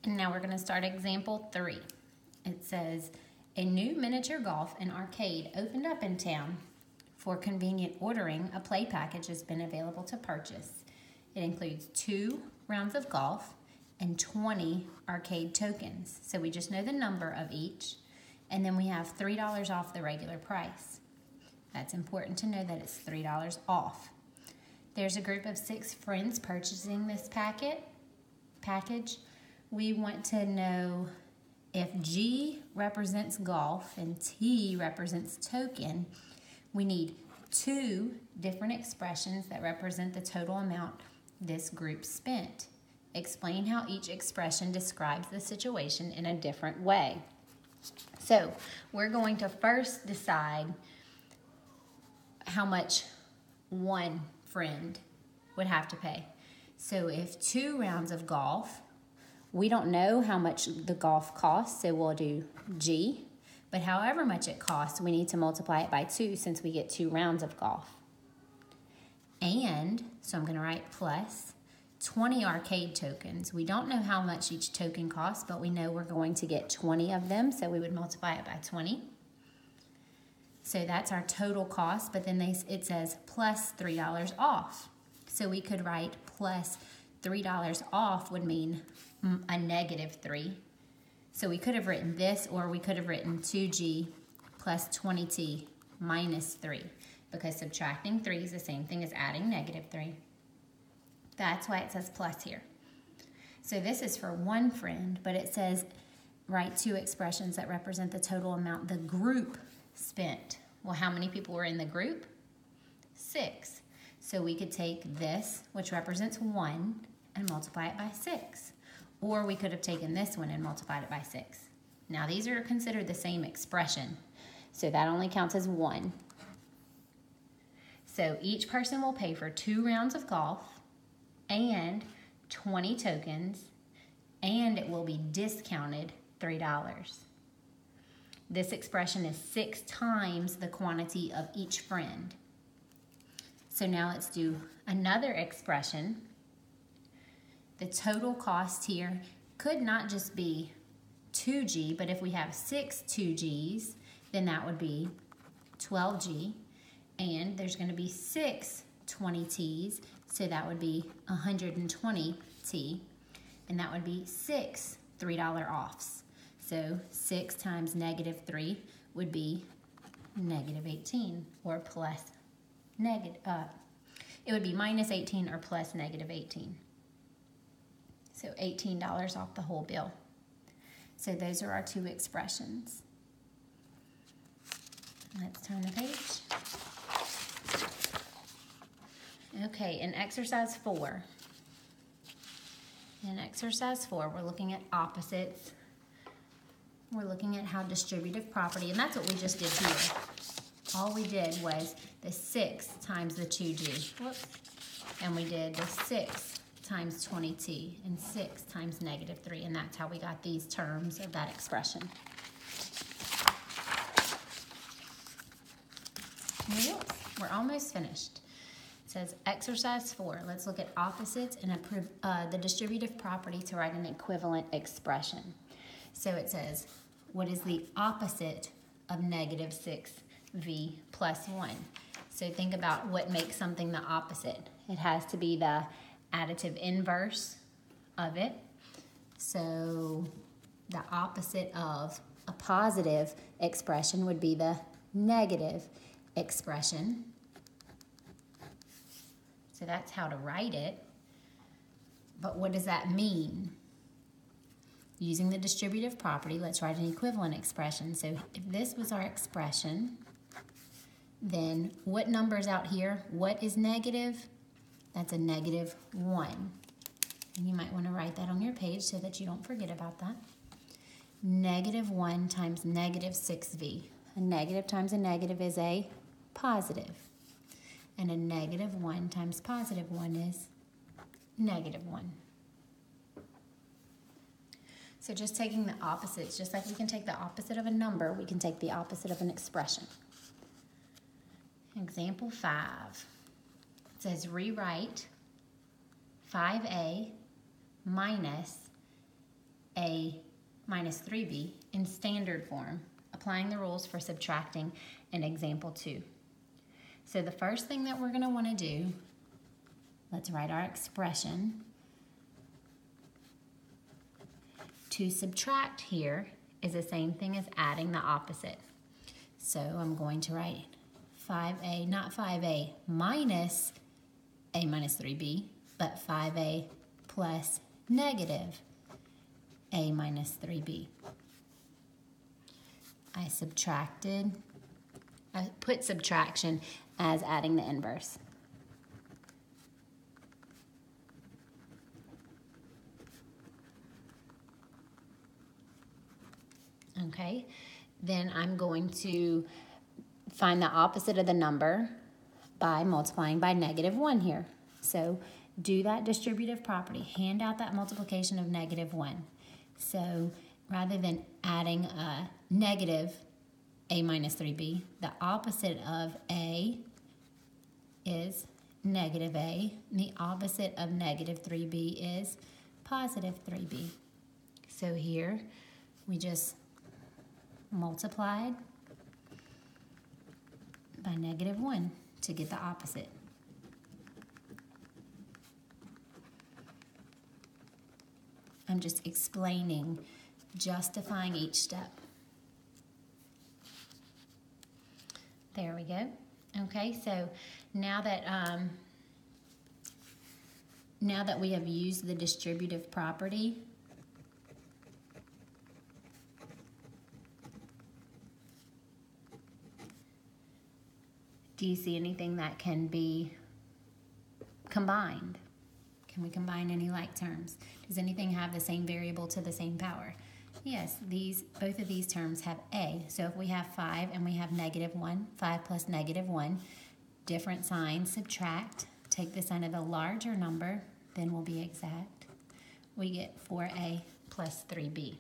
And now we're going to start example 3. It says, a new miniature golf and arcade opened up in town. For convenient ordering, a play package has been available to purchase. It includes 2 rounds of golf and 20 arcade tokens. So we just know the number of each, and then we have $3 off the regular price. That's important to know that it's $3 off. There's a group of 6 friends purchasing this package. We want to know if G represents golf and T represents token. We need 2 different expressions that represent the total amount this group spent. Explain how each expression describes the situation in a different way. So we're going to first decide how much one friend would have to pay. So if 2 rounds of golf, we don't know how much the golf costs, so we'll do G. But however much it costs, we need to multiply it by 2 since we get 2 rounds of golf. And, so I'm going to write plus 20 arcade tokens. We don't know how much each token costs, but we know we're going to get 20 of them, so we would multiply it by 20. So that's our total cost, but then it says plus $3 off. So we could write plus $3 off would mean a -3. So we could have written this, or we could have written 2G plus 20T minus 3, because subtracting 3 is the same thing as adding -3. That's why it says plus here. So this is for one friend, but it says write 2 expressions that represent the total amount the group spent. Well, how many people were in the group? 6. So we could take this, which represents 1, and multiply it by 6. Or we could have taken this one and multiplied it by 6. Now these are considered the same expression, so that only counts as 1. So each person will pay for 2 rounds of golf and 20 tokens, and it will be discounted $3. This expression is 6 times the quantity of each friend. So now let's do another expression. The total cost here could not just be 2G, but if we have 6 2Gs, then that would be 12G. And there's going to be 6 20Ts, so that would be 120T. And that would be 6 $3 offs. So 6 times -3 would be -18, or plus it would be -18 or plus -18. So $18 off the whole bill. So those are our 2 expressions. Let's turn the page. Okay, in exercise 4. In exercise 4, we're looking at opposites. We're looking at how distributive property, and that's what we just did here. All we did was the 6 times the 2G. Whoops. And we did the 6 times 20T and 6 times -3, and that's how we got these terms of that expression. Whoops, we're almost finished. It says exercise 4. Let's look at opposites and the distributive property to write an equivalent expression. So it says, what is the opposite of -6v plus 1? So think about what makes something the opposite. It has to be the additive inverse of it. So the opposite of a positive expression would be the negative expression. So that's how to write it. But what does that mean? Using the distributive property, let's write an equivalent expression. So if this was our expression, then what number is out here? What is negative? That's a -1. And you might want to write that on your page so that you don't forget about that. -1 times -6v. A negative times a negative is a positive. And a -1 times +1 is -1. So just taking the opposites, just like we can take the opposite of a number, we can take the opposite of an expression. Example 5. It says rewrite 5a minus a minus 3b in standard form, applying the rules for subtracting in example 2. So the first thing that we're going to want to do, let's write our expression. To subtract here is the same thing as adding the opposite. So I'm going to write 5a, not 5a minus a minus 3b, but 5a plus negative a minus 3b. I put subtraction as adding the inverse. Okay, then I'm going to find the opposite of the number by multiplying by -1 here. So do that distributive property. Hand out that multiplication of -1. So rather than adding a negative a minus 3b, the opposite of a is negative a, and the opposite of negative 3b is positive 3b. So here we just multiplied by -1 to get the opposite. I'm just explaining, justifying each step. There we go. Okay, so now that we have used the distributive property, do you see anything that can be combined? Can we combine any like terms? Does anything have the same variable to the same power? Yes, both of these terms have a. So if we have 5 and we have -1, 5 plus -1, different signs, subtract, take the sign of the larger number, then we'll be exact. We get 4a plus 3b.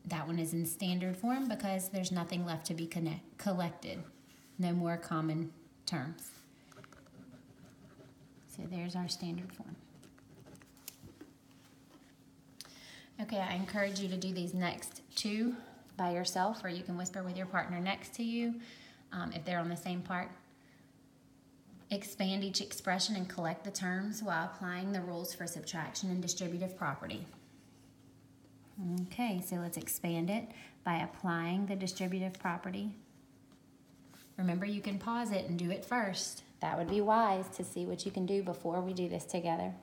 That one is in standard form because there's nothing left to be collected. No more common terms. So there's our standard form. Okay, I encourage you to do these next two by yourself, or you can whisper with your partner next to you if they're on the same part. Expand each expression and collect the terms while applying the rules for subtraction and distributive property. Okay, so let's expand it by applying the distributive property. Remember, you can pause it and do it first. That would be wise to see what you can do before we do this together.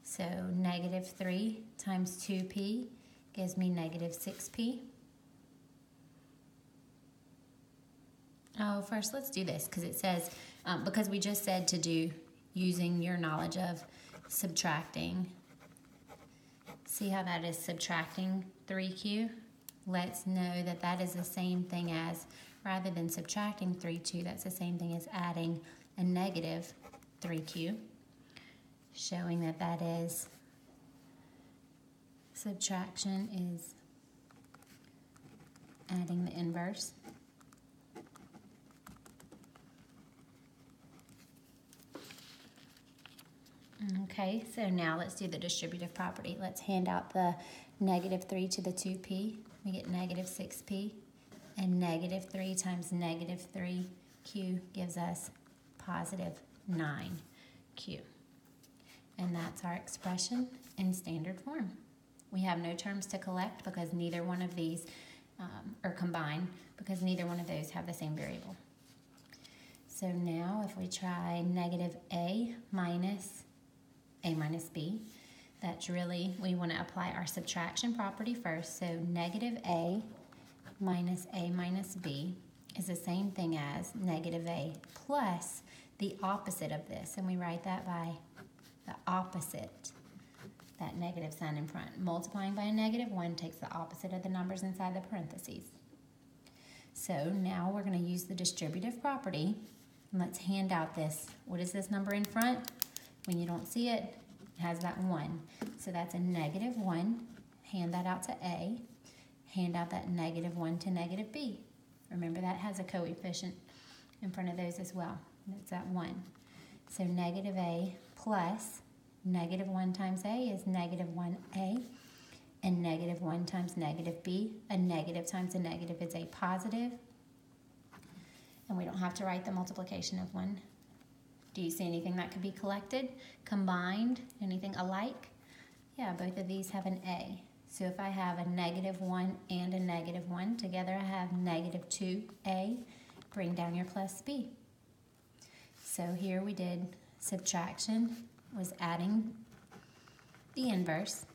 So -3 times 2p gives me -6p. Oh, first let's do this because it says, because we just said to do using your knowledge of subtracting. See how that is subtracting 3q? Let's know that that is the same thing as, rather than subtracting 3q, that's the same thing as adding a negative 3q, showing that that is, subtraction is adding the inverse. Okay, so now let's do the distributive property. Let's hand out the -3 to the 2p. We get -6p, and -3 times -3q gives us positive 9q. And that's our expression in standard form. We have no terms to collect because neither one of these, or combine, because neither one of those have the same variable. So now if we try -a minus b, that's really, we want to apply our subtraction property first. So -a minus b is the same thing as -a plus the opposite of this. And we write that by the opposite, that negative sign in front. Multiplying by a -1 takes the opposite of the numbers inside the parentheses. So now we're going to use the distributive property. And let's hand out this. What is this number in front? When you don't see it, it has that 1. So that's a -1. Hand that out to A. Hand out that -1 to -b. Remember, that has a coefficient in front of those as well. That's that 1. So -a plus Negative 1 times A is negative 1A, and negative 1 times negative B, a negative times a negative is a positive, and we don't have to write the multiplication of 1. Do you see anything that could be collected, combined, anything alike? Yeah, both of these have an A. So if I have a negative 1 and a negative 1, together I have negative 2A. Bring down your plus B. So here we did subtraction, was adding the inverse.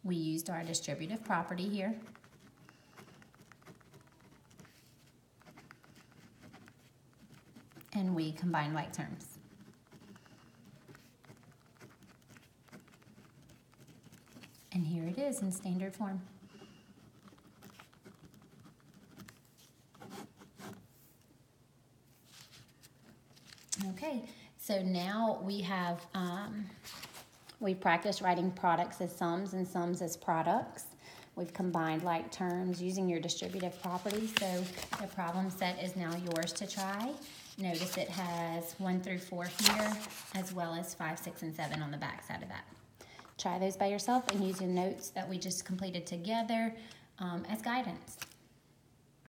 We used our distributive property here. And we combine like terms. And here it is in standard form. Okay, so now we have, we practiced writing products as sums and sums as products. We've combined like terms using your distributive property. So the problem set is now yours to try. Notice it has 1 through 4 here, as well as 5, 6, and 7 on the back side of that. Try those by yourself and use the notes that we just completed together as guidance.